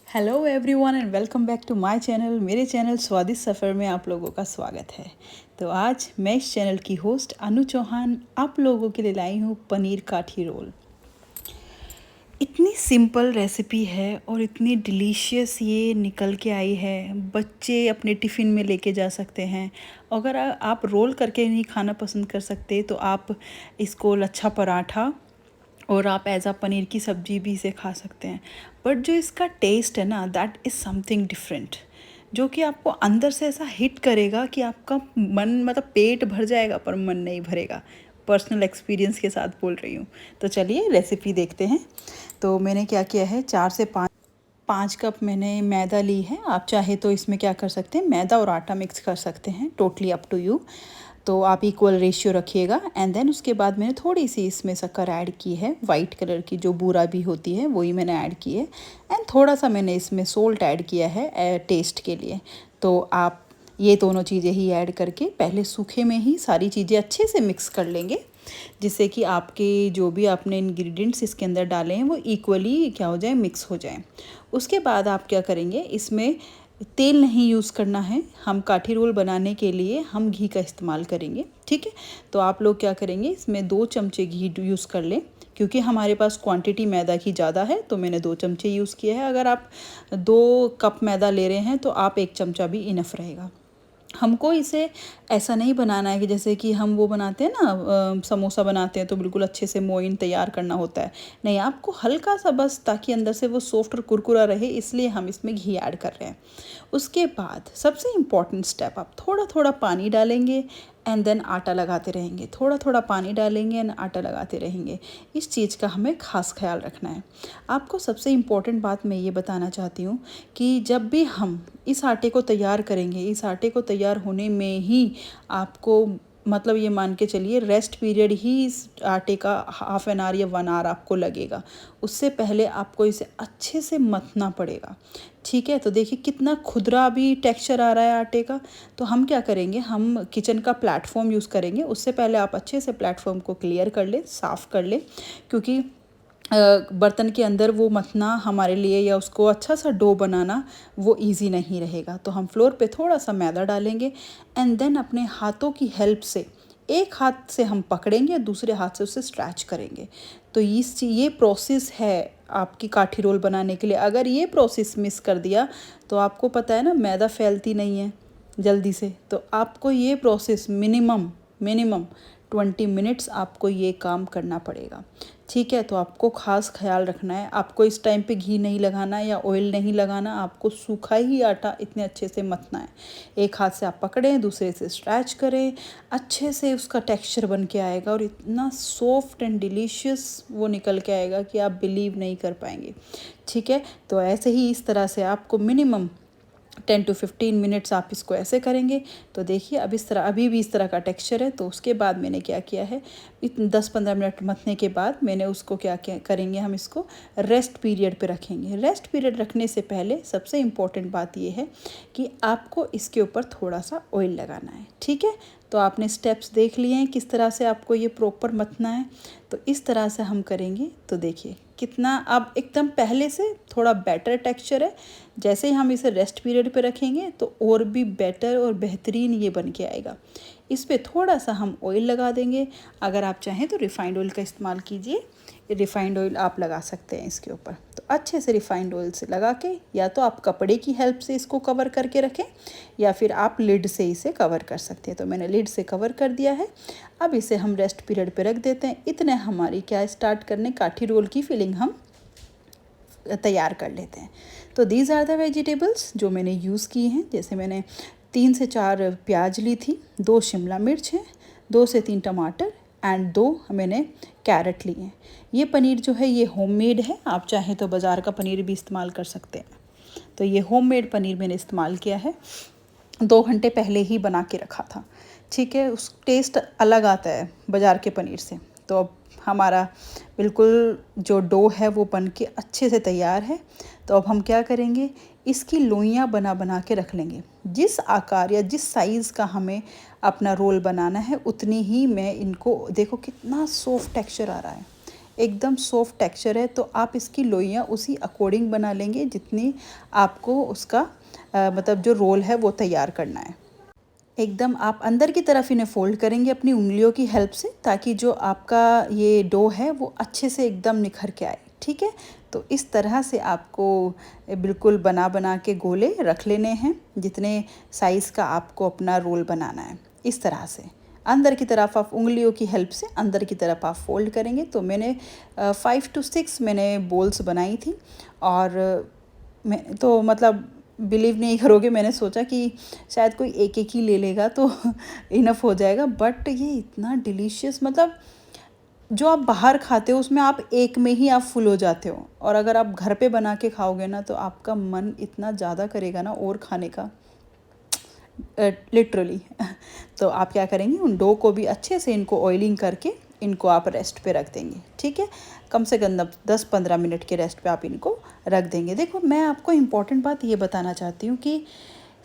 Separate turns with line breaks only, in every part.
Hello everyone and welcome back to my channel. मेरे channel Swadisht Safar में आप लोगों का स्वागत है। तो आज मैं इस चैनल की होस्ट अनु चौहान आप लोगों के लिए लाई हूँ पनीर काठी रोल। इतनी सिंपल रेसिपी है और इतनी डिलीशियस ये निकल के आई है। बच्चे अपने टिफ़िन में लेके जा सकते हैं। अगर आप रोल करके नहीं खाना पसंद कर सकते तो आप इसको लच्छा पराठा और आप एज़ अ पनीर की सब्ज़ी भी इसे खा सकते हैं। बट जो इसका टेस्ट है ना, दैट इज़ समथिंग डिफरेंट, जो कि आपको अंदर से ऐसा हिट करेगा कि आपका मन मतलब पेट भर जाएगा पर मन नहीं भरेगा। पर्सनल एक्सपीरियंस के साथ बोल रही हूँ। तो चलिए रेसिपी देखते हैं। तो मैंने क्या किया है, 4 से 5 कप मैंने मैदा ली है। आप चाहे तो इसमें क्या कर सकते हैं, मैदा और आटा मिक्स कर सकते हैं, टोटली अप टू यू। तो आप इक्वल रेशियो रखिएगा। एंड देन उसके बाद मैंने थोड़ी सी इसमें शक्कर ऐड की है, वाइट कलर की जो बूरा भी होती है वही मैंने ऐड की है। एंड थोड़ा सा मैंने इसमें सोल्ट ऐड किया है टेस्ट के लिए। तो आप ये दोनों चीज़ें ही ऐड करके पहले सूखे में ही सारी चीज़ें अच्छे से मिक्स कर लेंगे, जिससे कि आपके जो भी आपने इंग्रेडिएंट्स इसके अंदर डाले हैं वो इक्वली क्या हो जाए, मिक्स हो जाए। उसके बाद आप क्या करेंगे, इसमें तेल नहीं यूज़ करना है। हम काठी रोल बनाने के लिए हम घी का इस्तेमाल करेंगे, ठीक है। तो आप लोग क्या करेंगे, इसमें 2 चमचे घी यूज़ कर लें। क्योंकि हमारे पास क्वांटिटी मैदा की ज़्यादा है तो मैंने 2 चमचे यूज़ किए हैं। अगर आप 2 कप मैदा ले रहे हैं तो आप 1 चमचा भी इनफ रहेगा। हमको इसे ऐसा नहीं बनाना है कि जैसे कि हम वो बनाते हैं ना, समोसा बनाते हैं तो बिल्कुल अच्छे से मोइन तैयार करना होता है। नहीं, आपको हल्का सा बस, ताकि अंदर से वो सॉफ्ट और कुरकुरा रहे, इसलिए हम इसमें घी ऐड कर रहे हैं। उसके बाद सबसे इम्पॉर्टेंट स्टेप, आप थोड़ा थोड़ा पानी डालेंगे एंड देन आटा लगाते रहेंगे। थोड़ा थोड़ा पानी डालेंगे एंड आटा लगाते रहेंगे। इस चीज़ का हमें खास ख्याल रखना है। आपको सबसे इम्पॉर्टेंट बात मैं ये बताना चाहती हूँ कि जब भी हम इस आटे को तैयार करेंगे, इस आटे को तैयार होने में ही आपको मतलब ये मान के चलिए रेस्ट पीरियड ही इस आटे का हाफ एन आवर या 1 आवर आपको लगेगा। उससे पहले आपको इसे अच्छे से मथना पड़ेगा, ठीक है। तो देखिए कितना खुदरा भी टेक्सचर आ रहा है आटे का। तो हम क्या करेंगे, हम किचन का प्लेटफॉर्म यूज़ करेंगे। उससे पहले आप अच्छे से प्लेटफॉर्म को क्लियर कर लें, साफ़ कर लें, क्योंकि बर्तन के अंदर वो मथना हमारे लिए या उसको अच्छा सा डो बनाना वो इजी नहीं रहेगा। तो हम फ्लोर पे थोड़ा सा मैदा डालेंगे एंड देन अपने हाथों की हेल्प से एक हाथ से हम पकड़ेंगे, दूसरे हाथ से उसे स्ट्रैच करेंगे। तो ये प्रोसेस है आपकी काठी रोल बनाने के लिए। अगर ये प्रोसेस मिस कर दिया तो आपको पता है ना, मैदा फैलती नहीं है जल्दी से। तो आपको ये प्रोसेस मिनिमम 20 मिनट्स आपको ये काम करना पड़ेगा, ठीक है। तो आपको ख़ास ख्याल रखना है। आपको इस टाइम पे घी नहीं लगाना या ऑयल नहीं लगाना, आपको सूखा ही आटा इतने अच्छे से मथना है। एक हाथ से आप पकड़ें, दूसरे से स्ट्रैच करें, अच्छे से उसका टेक्सचर बन के आएगा और इतना सॉफ्ट एंड डिलीशियस वो निकल के आएगा कि आप बिलीव नहीं कर पाएंगे, ठीक है। तो ऐसे ही इस तरह से आपको मिनिमम 10 to 15 मिनट्स आप इसको ऐसे करेंगे। तो देखिए अब इस तरह, अभी भी इस तरह का टेक्सचर है। तो उसके बाद मैंने क्या किया है, 10-15 मिनट मथने के बाद मैंने उसको क्या करेंगे, हम इसको रेस्ट पीरियड पे रखेंगे। रेस्ट पीरियड रखने से पहले सबसे इम्पॉर्टेंट बात ये है कि आपको इसके ऊपर थोड़ा सा ऑयल लगाना है, ठीक है। तो आपने स्टेप्स देख लिए हैं किस तरह से आपको ये प्रॉपर मथना है। तो इस तरह से हम करेंगे तो देखिए कितना अब एकदम पहले से थोड़ा बेटर टेक्सचर है। जैसे ही हम इसे रेस्ट पीरियड पे रखेंगे तो और भी बेटर और बेहतरीन ये बन के आएगा। इस पर थोड़ा सा हम ऑयल लगा देंगे। अगर आप चाहें तो रिफ़ाइंड ऑयल का इस्तेमाल कीजिए, रिफ़ाइंड ऑयल आप लगा सकते हैं इसके ऊपर। तो अच्छे से रिफ़ाइंड ऑयल से लगा के, या तो आप कपड़े की हेल्प से इसको कवर करके रखें या फिर आप लिड से इसे कवर कर सकते हैं। तो मैंने लिड से कवर कर दिया है। अब इसे हम रेस्ट पीरियड पे रख देते हैं। इतने हमारी क्या स्टार्ट करने काठी रोल की फिलिंग हम तैयार कर लेते हैं। तो दीज आर द वेजिटेबल्स जो मैंने यूज़ की हैं। जैसे मैंने 3 से 4 प्याज ली थी, 2 शिमला मिर्च हैं, 2 से 3 टमाटर एंड 2 मैंने कैरेट लिए हैं। ये पनीर जो है ये होममेड है, आप चाहें तो बाज़ार का पनीर भी इस्तेमाल कर सकते हैं। तो ये होममेड पनीर मैंने इस्तेमाल किया है, 2 घंटे पहले ही बना के रखा था, ठीक है। उस टेस्ट अलग आता है बाज़ार के पनीर से। तो अब हमारा बिल्कुल जो डो है वो बन के अच्छे से तैयार है। तो अब हम क्या करेंगे, इसकी लोइयाँ बना बना के रख लेंगे। जिस आकार या जिस साइज़ का हमें अपना रोल बनाना है उतनी ही मैं इनको, देखो कितना सॉफ्ट टेक्सचर आ रहा है, एकदम सॉफ्ट टेक्सचर है, तो आप इसकी लोइयाँ उसी अकॉर्डिंग बना लेंगे जितनी आपको उसका मतलब जो रोल है वो तैयार करना है। एकदम आप अंदर की तरफ इन्हें फ़ोल्ड करेंगे अपनी उँगलियों की हेल्प से, ताकि जो आपका ये डो है वो अच्छे से एकदम निखर के आए, ठीक है। तो इस तरह से आपको बिल्कुल बना बना के गोले रख लेने हैं, जितने साइज़ का आपको अपना रोल बनाना है। इस तरह से अंदर की तरफ आप उंगलियों की हेल्प से अंदर की तरफ आप फ़ोल्ड करेंगे। तो मैंने 5 to 6 मैंने बोल्स बनाई थी, और मैं तो मतलब बिलीव नहीं करोगे, मैंने सोचा कि शायद कोई एक ही ले लेगा तो इनफ हो जाएगा, बट ये इतना डिलीशियस, मतलब जो आप बाहर खाते हो उसमें आप एक में ही आप फुल हो जाते हो, और अगर आप घर पे बना के खाओगे ना तो आपका मन इतना ज़्यादा करेगा ना और खाने का, लिटरली। तो आप क्या करेंगे, उन डो को भी अच्छे से इनको ऑयलिंग करके इनको आप रेस्ट पे रख देंगे, ठीक है। कम से कम 10-15 मिनट के रेस्ट पे आप इनको रख देंगे। देखो, मैं आपको इम्पॉर्टेंट बात ये बताना चाहती हूँ कि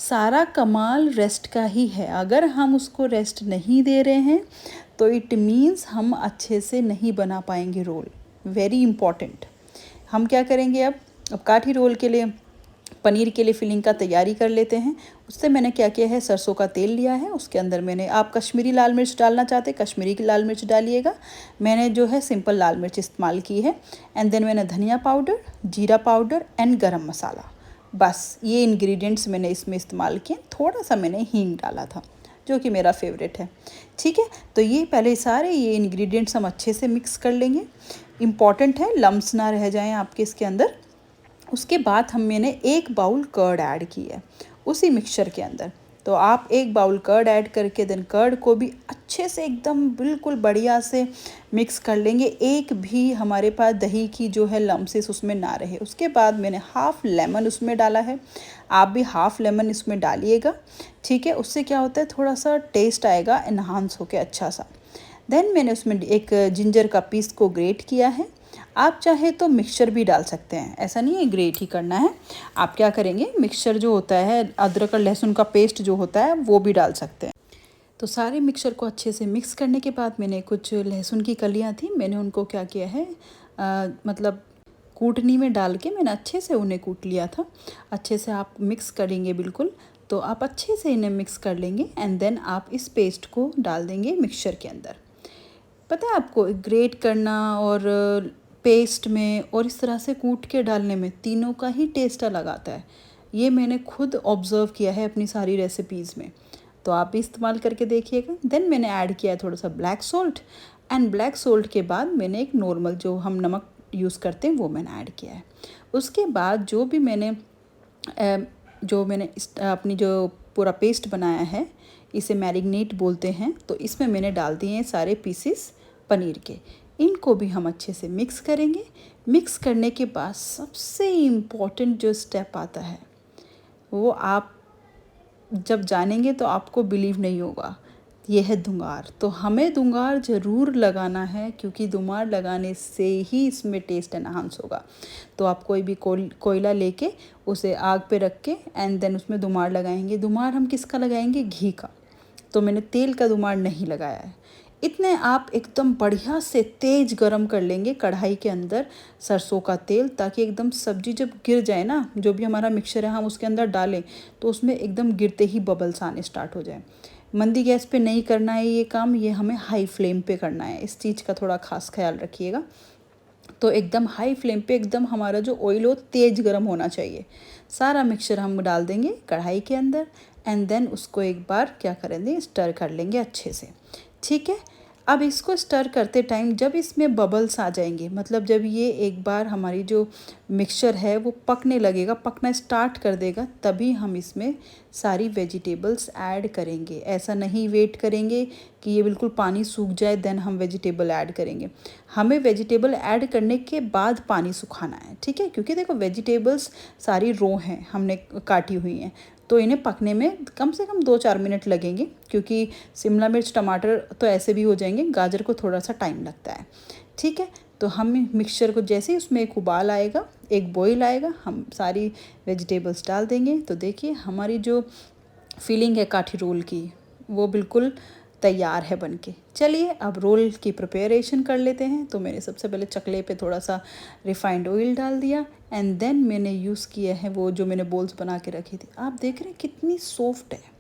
सारा कमाल रेस्ट का ही है। अगर हम उसको रेस्ट नहीं दे रहे हैं तो इट मीन्स हम अच्छे से नहीं बना पाएंगे रोल। Very important. हम क्या करेंगे, अब काठी रोल के लिए पनीर के लिए फिलिंग का तैयारी कर लेते हैं। उससे मैंने क्या किया है, सरसों का तेल लिया है, उसके अंदर मैंने, आप कश्मीरी लाल मिर्च डालना चाहते कश्मीरी की लाल मिर्च डालिएगा, मैंने जो है सिंपल लाल मिर्च इस्तेमाल की है। एंड देन मैंने धनिया पाउडर, जीरा पाउडर एंड गरम मसाला, बस ये इंग्रेडिएंट्स मैंने इसमें इस्तेमाल किए। थोड़ा सा मैंने हींग डाला था जो कि मेरा फेवरेट है, ठीक है। तो ये पहले सारे ये इंग्रेडिएंट्स हम अच्छे से मिक्स कर लेंगे। इम्पॉर्टेंट है लम्स ना रह जाएं आपके इसके अंदर। उसके बाद मैंने 1 बाउल कर्ड ऐड की है उसी मिक्सचर के अंदर। तो आप 1 बाउल कर्ड ऐड करके देन कर्ड को भी अच्छे से एकदम बिल्कुल बढ़िया से मिक्स कर लेंगे, एक भी हमारे पास दही की जो है लम्सेस उसमें ना रहे। उसके बाद मैंने हाफ़ लेमन उसमें डाला है, आप भी हाफ़ लेमन इसमें डालिएगा, ठीक है। उससे क्या होता है, थोड़ा सा टेस्ट आएगा इन्हांस होके अच्छा सा। देन मैंने उसमें एक जिंजर का पीस को ग्रेट किया है। आप चाहे तो मिक्सचर भी डाल सकते हैं, ऐसा नहीं है ग्रेट ही करना है। आप क्या करेंगे, मिक्सचर जो होता है अदरक और लहसुन का पेस्ट जो होता है वो भी डाल सकते हैं। तो सारे मिक्सचर को अच्छे से मिक्स करने के बाद मैंने कुछ लहसुन की कलियां थी, मैंने उनको क्या किया है, मतलब कूटनी में डाल के मैंने अच्छे से उन्हें कूट लिया था। अच्छे से आप मिक्स करेंगे बिल्कुल, तो आप अच्छे से इन्हें मिक्स कर लेंगे एंड देन आप इस पेस्ट को डाल देंगे मिक्सचर के अंदर। पता है आपको, ग्रेट करना और पेस्ट में और इस तरह से कूट के डालने में तीनों का ही टेस्ट अलग आता है। ये मैंने खुद ऑब्ज़र्व किया है अपनी सारी रेसिपीज़ में, तो आप भी इस्तेमाल करके देखिएगा। देन मैंने ऐड किया है थोड़ा सा black salt, and black salt के बाद मैंने एक नॉर्मल जो हम नमक यूज़ करते हैं वो मैंने ऐड किया है। उसके बाद जो भी मैंने अपनी जो पूरा पेस्ट बनाया है, इसे मैरिनेट बोलते हैं, तो इसमें मैंने डाल दिए हैं सारे पीसेस पनीर के। इनको भी हम अच्छे से मिक्स करेंगे। मिक्स करने के बाद सबसे इम्पॉर्टेंट जो स्टेप आता है वो आप जब जानेंगे तो आपको बिलीव नहीं होगा, ये है दुंगार। तो हमें दुंगार ज़रूर लगाना है, क्योंकि दुंगार लगाने से ही इसमें टेस्ट एनहांस होगा। तो आप कोई भी कोयला लेके उसे आग पे रख के एंड देन उसमें दुमार लगाएंगे। दुमार हम किसका लगाएंगे, घी का। तो मैंने तेल का दुमार नहीं लगाया है। इतने आप एकदम बढ़िया से तेज गरम कर लेंगे कढ़ाई के अंदर सरसों का तेल, ताकि एकदम सब्जी जब गिर जाए ना, जो भी हमारा मिक्सचर है हम उसके अंदर डालें तो उसमें एकदम गिरते ही बबल्स आने स्टार्ट हो जाए। मंदी गैस पे नहीं करना है ये काम, ये हमें हाई फ्लेम पे करना है। इस चीज़ का थोड़ा खास ख्याल रखिएगा। तो एकदम हाई फ्लेम पे एकदम हमारा जो ऑयल हो तेज गरम होना चाहिए। सारा मिक्सचर हम डाल देंगे कढ़ाई के अंदर एंड देन उसको एक बार क्या करेंगे, स्टर कर लेंगे अच्छे से, ठीक है। अब इसको स्टर करते टाइम जब इसमें बबल्स आ जाएंगे, मतलब जब ये एक बार हमारी जो मिक्सचर है वो पकने लगेगा, पकना स्टार्ट कर देगा, तभी हम इसमें सारी वेजिटेबल्स ऐड करेंगे। ऐसा नहीं वेट करेंगे कि ये बिल्कुल पानी सूख जाए देन हम वेजिटेबल ऐड करेंगे। हमें वेजिटेबल ऐड करने के बाद पानी सुखाना है, ठीक है। क्योंकि देखो वेजिटेबल्स सारी रो हैं हमने काटी हुई हैं, तो इन्हें पकने में कम से कम 2-4 मिनट लगेंगे, क्योंकि शिमला मिर्च टमाटर तो ऐसे भी हो जाएंगे, गाजर को थोड़ा सा टाइम लगता है, ठीक है। तो हम मिक्सचर को जैसे ही उसमें एक उबाल आएगा, एक बॉईल आएगा, हम सारी वेजिटेबल्स डाल देंगे। तो देखिए हमारी जो फीलिंग है काठी रोल की वो बिल्कुल तैयार है बनके। चलिए अब रोल की प्रिपरेशन कर लेते हैं। तो मैंने सबसे पहले चकले पे थोड़ा सा रिफाइंड ऑयल डाल दिया एंड देन मैंने यूज़ किया है वो जो मैंने बोल्स बना के रखी थी। आप देख रहे हैं कितनी सॉफ्ट है।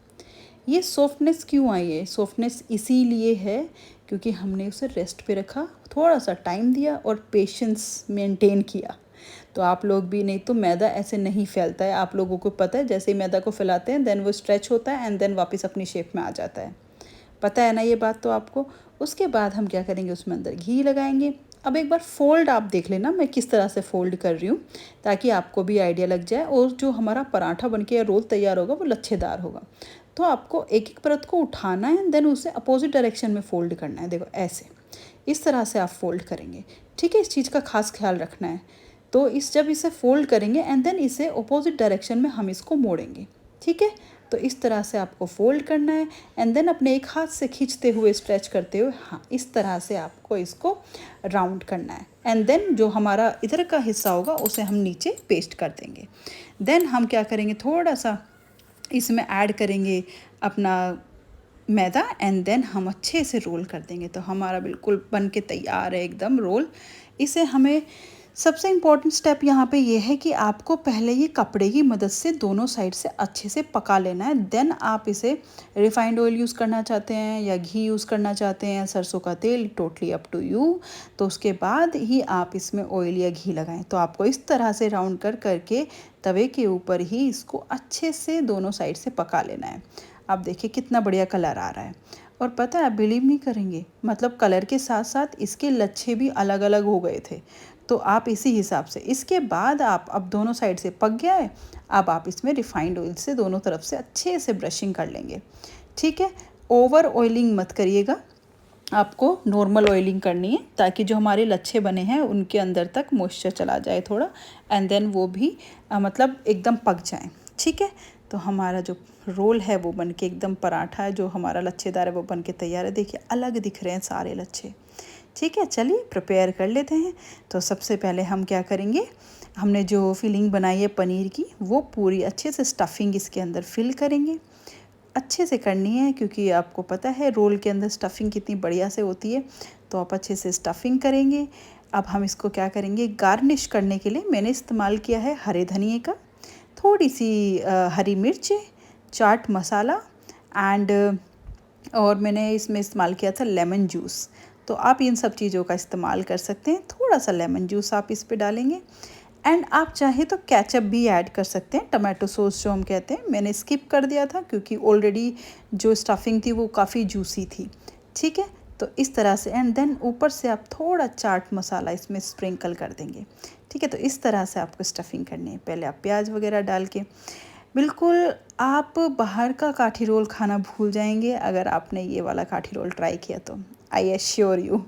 ये सॉफ्टनेस क्यों आई है? सॉफ्टनेस इसीलिए है क्योंकि हमने उसे रेस्ट पे रखा, थोड़ा सा टाइम दिया और पेशेंस मेंटेन किया। तो आप लोग भी, नहीं तो मैदा ऐसे नहीं फैलता है, आप लोगों को पता है। जैसे ही मैदा को फैलाते हैं देन वो स्ट्रेच होता है एंड देन वापस अपनी शेप में आ जाता है। पता है ना ये बात तो आपको। उसके बाद हम क्या करेंगे, उसमें अंदर घी लगाएंगे। अब एक बार फोल्ड आप देख लेना मैं किस तरह से फोल्ड कर रही हूँ, ताकि आपको भी आइडिया लग जाए और जो हमारा पराठा बनके या रोल तैयार होगा वो लच्छेदार होगा। तो आपको एक एक परत को उठाना है देन उसे अपोजिट डायरेक्शन में फोल्ड करना है। देखो ऐसे, इस तरह से आप फोल्ड करेंगे। ठीक है, इस चीज़ का खास ख्याल रखना है। तो जब इसे फोल्ड करेंगे एंड देन इसे अपोजिट डायरेक्शन में हम इसको मोड़ेंगे। ठीक है, तो इस तरह से आपको फोल्ड करना है एंड देन अपने एक हाथ से खींचते हुए, स्ट्रेच करते हुए, हाँ इस तरह से आपको इसको राउंड करना है। एंड देन जो हमारा इधर का हिस्सा होगा उसे हम नीचे पेस्ट कर देंगे। देन हम क्या करेंगे, थोड़ा सा इसमें ऐड करेंगे अपना मैदा एंड देन हम अच्छे से रोल कर देंगे। तो हमारा बिल्कुल बन के तैयार है एकदम रोल। इसे हमें सबसे इम्पॉर्टेंट स्टेप यहाँ पे ये है कि आपको पहले ये कपड़े की मदद से दोनों साइड से अच्छे से पका लेना है। देन आप इसे रिफाइंड ऑयल यूज़ करना चाहते हैं या घी यूज़ करना चाहते हैं, सरसों का तेल, टोटली अप टू यू। तो उसके बाद ही आप इसमें ऑयल या घी लगाएं। तो आपको इस तरह से राउंड कर करके तवे के ऊपर ही इसको अच्छे से दोनों साइड से पका लेना है। आप देखिए कितना बढ़िया कलर आ रहा है। और पता है, आप बिलीव नहीं करेंगे, मतलब कलर के साथ साथ इसके लच्छे भी अलग अलग हो गए थे। तो आप इसी हिसाब से, इसके बाद आप, अब दोनों साइड से पक गया है, अब आप इसमें रिफाइंड ऑयल से दोनों तरफ से अच्छे से ब्रशिंग कर लेंगे। ठीक है, ओवर ऑयलिंग मत करिएगा, आपको नॉर्मल ऑयलिंग करनी है ताकि जो हमारे लच्छे बने हैं उनके अंदर तक मॉइस्चर चला जाए थोड़ा एंड देन वो भी मतलब एकदम पक जाए। ठीक है, तो हमारा जो रोल है वो बनके एकदम, पराठा है जो हमारा लच्छेदार है वो बनके तैयार है। देखिए अलग दिख रहे हैं सारे लच्छे। ठीक है, चलिए प्रिपेयर कर लेते हैं। तो सबसे पहले हम क्या करेंगे, हमने जो फिलिंग बनाई है पनीर की वो पूरी अच्छे से स्टफिंग इसके अंदर फिल करेंगे। अच्छे से करनी है क्योंकि आपको पता है रोल के अंदर स्टफिंग कितनी बढ़िया से होती है। तो आप अच्छे से स्टफिंग करेंगे। अब हम इसको क्या करेंगे, गार्निश करने के लिए मैंने इस्तेमाल किया है हरे धनिए का, थोड़ी सी हरी मिर्च, चाट मसाला एंड और मैंने इसमें इस्तेमाल किया था लेमन जूस। तो आप इन सब चीज़ों का इस्तेमाल कर सकते हैं। थोड़ा सा लेमन जूस आप इस पे डालेंगे एंड आप चाहे तो केचप भी ऐड कर सकते हैं, टमाटो सॉस जो हम कहते हैं। मैंने स्किप कर दिया था क्योंकि ऑलरेडी जो स्टफिंग थी वो काफ़ी जूसी थी। ठीक है, तो इस तरह से एंड देन ऊपर से आप थोड़ा चाट मसाला इसमें स्प्रिंकल कर देंगे। ठीक है, तो इस तरह से आपको स्टफिंग करनी है। पहले आप प्याज वगैरह डाल के, बिल्कुल आप बाहर का काठी रोल खाना भूल जाएंगे अगर आपने ये वाला काठी रोल ट्राई किया तो, आई एश्योर यू।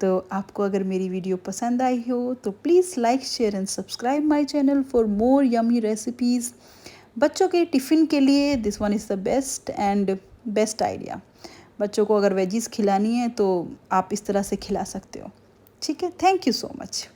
तो आपको अगर मेरी वीडियो पसंद आई हो तो please like, share and subscribe my channel for more yummy recipes. बच्चों के टिफ़िन के लिए this one is the best idea. बच्चों को अगर वेजीज़ खिलानी है तो आप इस तरह से खिला सकते हो। ठीक है, थैंक यू सो मच।